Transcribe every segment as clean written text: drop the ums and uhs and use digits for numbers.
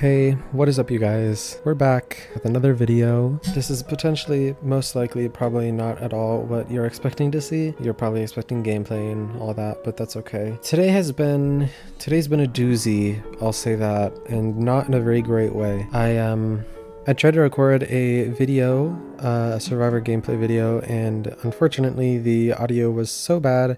Hey, what is up you guys? We're back with another video. This is potentially, most likely, probably not at all what you're expecting to see. You're probably expecting gameplay and all that, but that's okay. Today's been a doozy, I'll say that, and not in a very great way. I tried to record a video, a Survivor gameplay video, and unfortunately the audio was so bad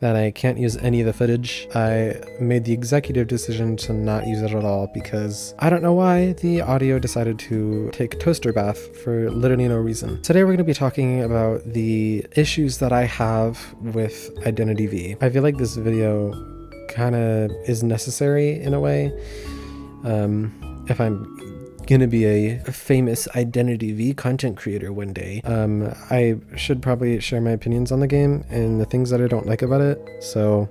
that I can't use any of the footage. I made the executive decision to not use it at all because I don't know why the audio decided to take a toaster bath for literally no reason. Today we're going to be talking about the issues that I have with IdentityV. I feel like this video kind of is necessary in a way. If I'm gonna be a famous IdentityV content creator one day, I should probably share my opinions on the game and the things that I don't like about it, so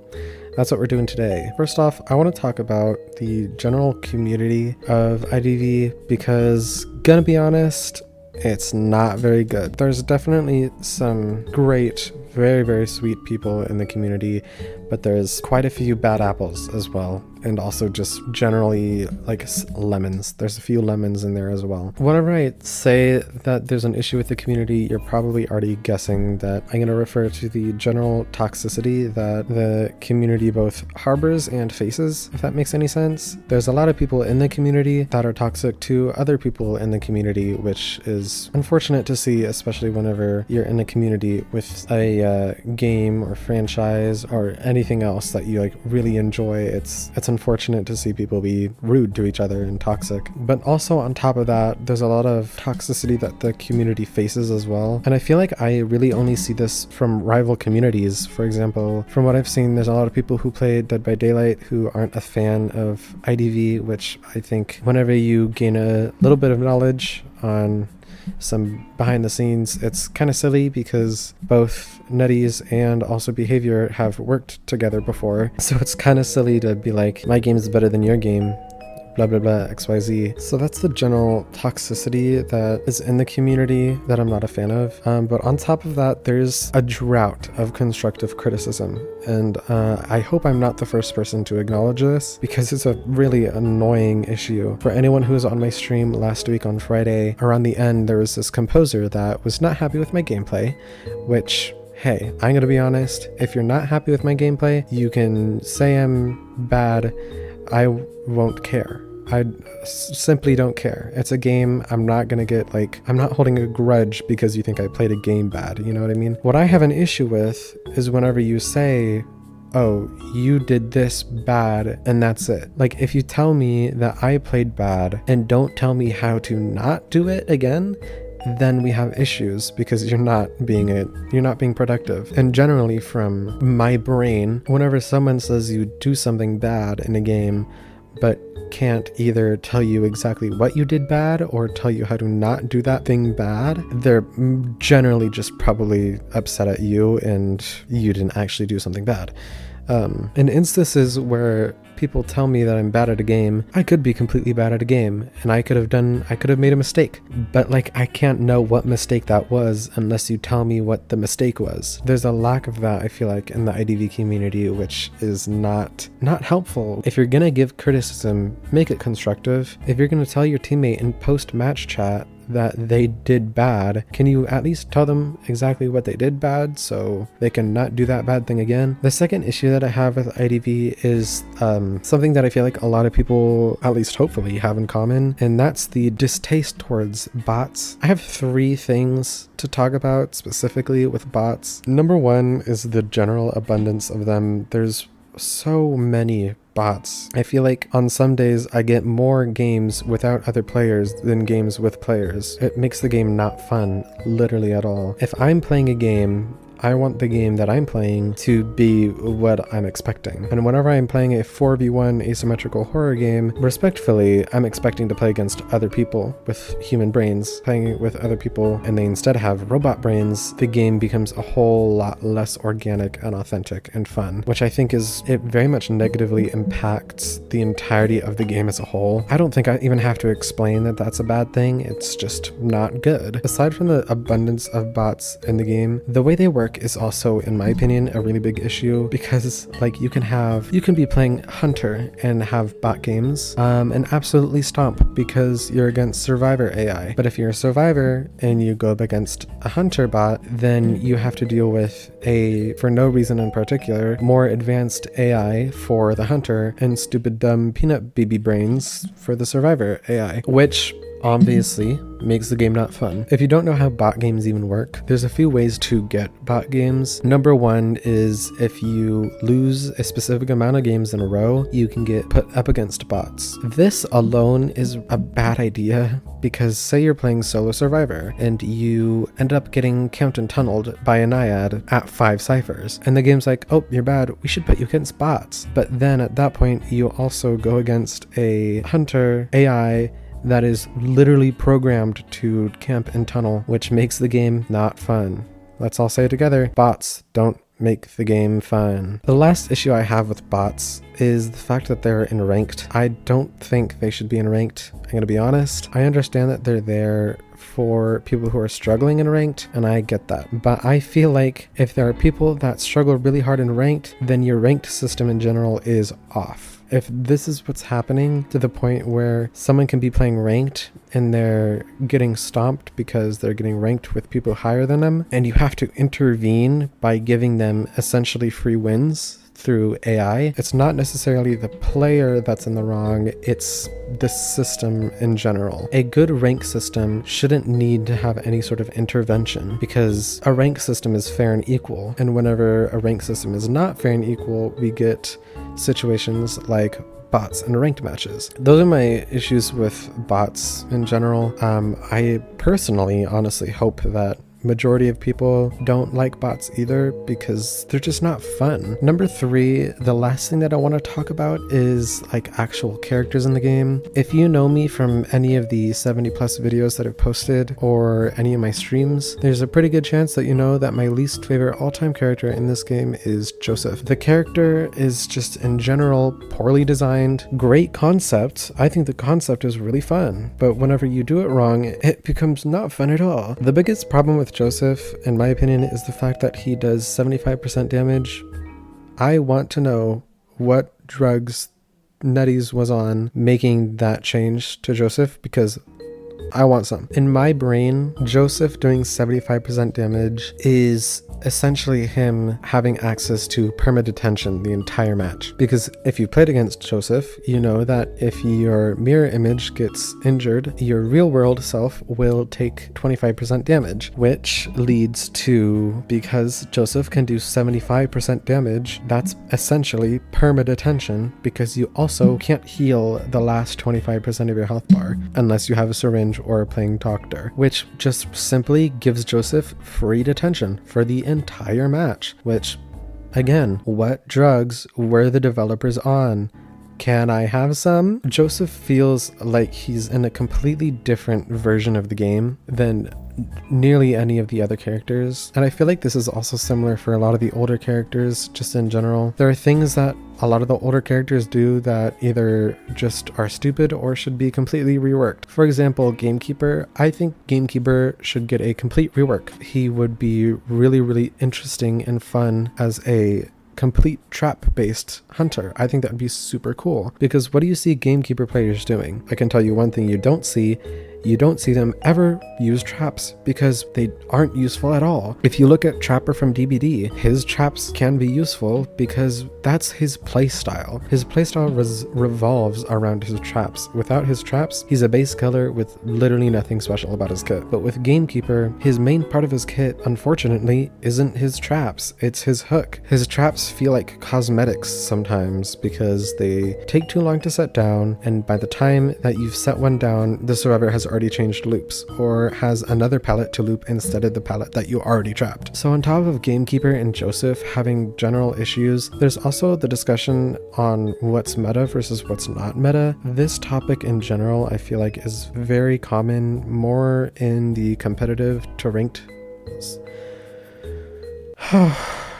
that's what we're doing today. First off, I want to talk about the general community of IDV because, gonna be honest, it's not very good. There's definitely some great, very, very sweet people in the community, but there's quite a few bad apples as well, and also just generally like lemons. There's a few lemons in there as well. Whenever I say that there's an issue with the community, you're probably already guessing that I'm going to refer to the general toxicity that the community both harbors and faces, if that makes any sense. There's a lot of people in the community that are toxic to other people in the community, which is unfortunate to see, especially whenever you're in a community with a game or franchise or anything else that you like really enjoy. It's unfortunate to see people be rude to each other and toxic. But also on top of that, there's a lot of toxicity that the community faces as well. And I feel like I really only see this from rival communities. For example, from what I've seen, there's a lot of people who play Dead by Daylight who aren't a fan of IDV, which I think whenever you gain a little bit of knowledge on some behind the scenes, it's kind of silly because both Nutties and also Behavior have worked together before, so it's kind of silly to be like, my game is better than your game, blah blah blah, XYZ. So that's the general toxicity that is in the community that I'm not a fan of. But on top of that, there's a drought of constructive criticism, and I hope I'm not the first person to acknowledge this because it's a really annoying issue. For anyone who was on my stream last week on Friday, around the end there was this composer that was not happy with my gameplay, which, hey, I'm gonna be honest, if you're not happy with my gameplay, you can say I'm bad, I won't care. I simply don't care. It's a game. I'm not gonna get like, I'm not holding a grudge because you think I played a game bad, you know what I mean? What I have an issue with is whenever you say, oh, you did this bad and that's it. Like, if you tell me that I played bad and don't tell me how to not do it again, then we have issues because you're not being productive. And generally from my brain, whenever someone says you do something bad in a game but can't either tell you exactly what you did bad or tell you how to not do that thing bad, they're generally just probably upset at you and you didn't actually do something bad. In instances where people tell me that I'm bad at a game, I could be completely bad at a game and I could have made a mistake, but like, I can't know what mistake that was unless you tell me what the mistake was. There's a lack of that, I feel like, in the IDV community, which is not helpful. If you're gonna give criticism, make it constructive. If you're gonna tell your teammate in post-match chat that they did bad, can you at least tell them exactly what they did bad so they can not do that bad thing again? The second issue that I have with IDV is something that I feel like a lot of people, at least hopefully, have in common, and that's the distaste towards bots. I have 3 things to talk about specifically with bots. Number 1 is the general abundance of them. There's so many bots. I feel like on some days I get more games without other players than games with players. It makes the game not fun, literally at all. If I'm playing a game, I want the game that I'm playing to be what I'm expecting. And whenever I'm playing a 4v1 asymmetrical horror game, respectfully, I'm expecting to play against other people with human brains. Playing with other people and they instead have robot brains, the game becomes a whole lot less organic and authentic and fun, which I think it very much negatively impacts the entirety of the game as a whole. I don't think I even have to explain that that's a bad thing. It's just not good. Aside from the abundance of bots in the game, the way they work is also, in my opinion, a really big issue, because like you can be playing Hunter and have bot games and absolutely stomp because you're against Survivor AI. But if you're a Survivor and you go up against a Hunter bot, then you have to deal with for no reason in particular, more advanced AI for the Hunter and stupid dumb peanut baby brains for the Survivor AI, which obviously makes the game not fun. If you don't know how bot games even work, there's a few ways to get bot games. Number one is if you lose a specific amount of games in a row, you can get put up against bots. This alone is a bad idea because say you're playing solo Survivor and you end up getting count and tunneled by a naiad at 5 ciphers, and the game's like, oh, you're bad, we should put you against bots. But then at that point, you also go against a Hunter AI that is literally programmed to camp and tunnel, which makes the game not fun. Let's all say it together. Bots don't make the game fun. The last issue I have with bots is the fact that they're in ranked. I don't think they should be in ranked. I'm gonna be honest. I understand that they're there for people who are struggling in ranked, and I get that. But I feel like if there are people that struggle really hard in ranked, then your ranked system in general is off. If this is what's happening to the point where someone can be playing ranked and they're getting stomped because they're getting ranked with people higher than them, and you have to intervene by giving them essentially free wins through AI, it's not necessarily the player that's in the wrong, it's the system in general. A good rank system shouldn't need to have any sort of intervention because a rank system is fair and equal, and whenever a rank system is not fair and equal, we get situations like bots and ranked matches. Those are my issues with bots in general. I personally honestly hope that majority of people don't like bots either because they're just not fun. Number 3, the last thing that I want to talk about is like actual characters in the game. If you know me from any of the 70 plus videos that I've posted or any of my streams, there's a pretty good chance that you know that my least favorite all-time character in this game is Joseph. The character is just in general poorly designed, great concept. I think the concept is really fun, but whenever you do it wrong, it becomes not fun at all. The biggest problem with Joseph, in my opinion, is the fact that he does 75% damage. I want to know what drugs Nutties was on making that change to Joseph, because I want some. In my brain, Joseph doing 75% damage is essentially him having access to permadetention the entire match. Because if you played against Joseph, you know that if your mirror image gets injured, your real world self will take 25% damage, which leads to, because Joseph can do 75% damage, that's essentially permadetention, because you also can't heal the last 25% of your health bar unless you have a syringe or a playing doctor, which just simply gives Joseph free detention for the entire match. Which, again, what drugs were the developers on? Can I have some? Joseph feels like he's in a completely different version of the game than nearly any of the other characters, and I feel like this is also similar for a lot of the older characters just in general. There are things that a lot of the older characters do that either just are stupid or should be completely reworked. For example, Gamekeeper. I think Gamekeeper should get a complete rework. He would be really, really interesting and fun as a complete trap-based hunter. I think that would be super cool, because what do you see Gamekeeper players doing? I can tell you one thing you don't see. You don't see them ever use traps because they aren't useful at all. If you look at Trapper from DBD, his traps can be useful because that's his playstyle. His playstyle revolves around his traps. Without his traps, he's a base killer with literally nothing special about his kit. But with Gamekeeper, his main part of his kit, unfortunately, isn't his traps, it's his hook. His traps feel like cosmetics sometimes because they take too long to set down, and by the time that you've set one down, the survivor has already changed loops or has another pallet to loop instead of the pallet that you already trapped. So on top of Gamekeeper and Joseph having general issues, there's also the discussion on what's meta versus what's not meta. This topic in general, I feel like, is very common more in the competitive to ranked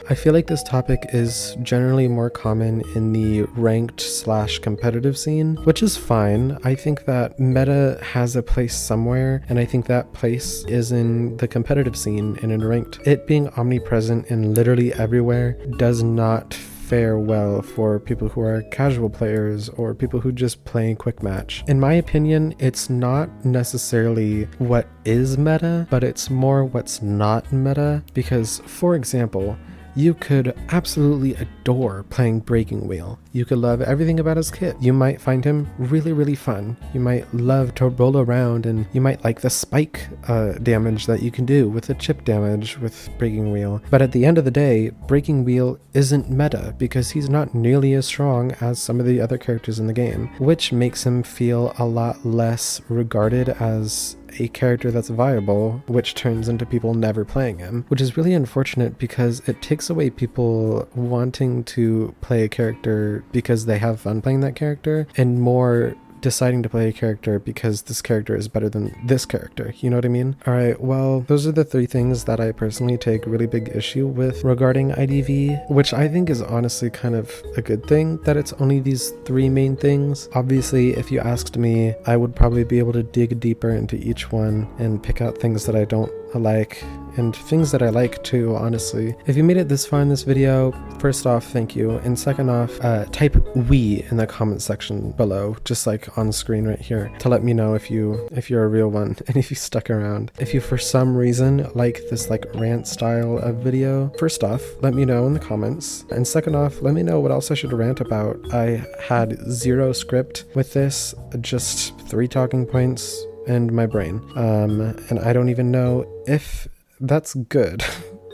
I feel like this topic is generally more common in the ranked / competitive scene, which is fine. I think that meta has a place somewhere, and I think that place is in the competitive scene and in ranked. It being omnipresent and literally everywhere does not fare well for people who are casual players or people who just play quick match. In my opinion, it's not necessarily what is meta, but it's more what's not meta, because, for example, you could absolutely adore playing Breaking Wheel. You could love everything about his kit. You might find him really, really fun. You might love to roll around, and you might like the spike damage that you can do with the chip damage with Breaking Wheel. But at the end of the day, Breaking Wheel isn't meta because he's not nearly as strong as some of the other characters in the game, which makes him feel a lot less regarded as a character that's viable, which turns into people never playing him, which is really unfortunate because it takes away people wanting to play a character because they have fun playing that character, and more deciding to play a character because this character is better than this character. You know what I mean? Alright, well, those are the 3 things that I personally take really big issue with regarding IDV, which I think is honestly kind of a good thing that it's only these 3 main things. Obviously, if you asked me, I would probably be able to dig deeper into each one and pick out things that I don't like and things that I like too, honestly. If you made it this far in this video, first off, thank you, and second off, type "we" in the comment section below, just like on screen right here, to let me know if you're a real one and if you stuck around. If you for some reason like this like rant style of video, first off, let me know in the comments, and second off, let me know what else I should rant about. I had 0 script with this, just 3 talking points and my brain, and I don't even know if that's good,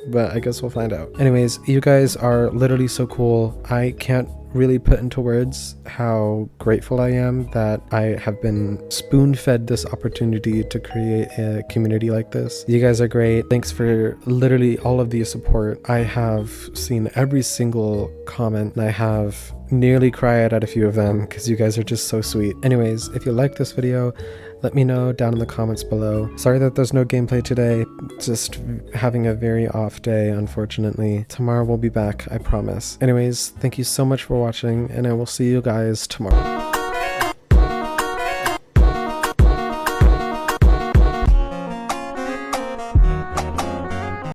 but I guess we'll find out. Anyways, you guys are literally so cool. I can't really put into words how grateful I am that I have been spoon-fed this opportunity to create a community like this. You guys are great. Thanks for literally all of the support. I have seen every single comment, and I have nearly cried at a few of them because you guys are just so sweet. Anyways, if you like this video, let me know down in the comments below. Sorry that there's no gameplay today, just having a very off day, unfortunately. Tomorrow we'll be back, I promise. Anyways, thank you so much for watching, and I will see you guys tomorrow.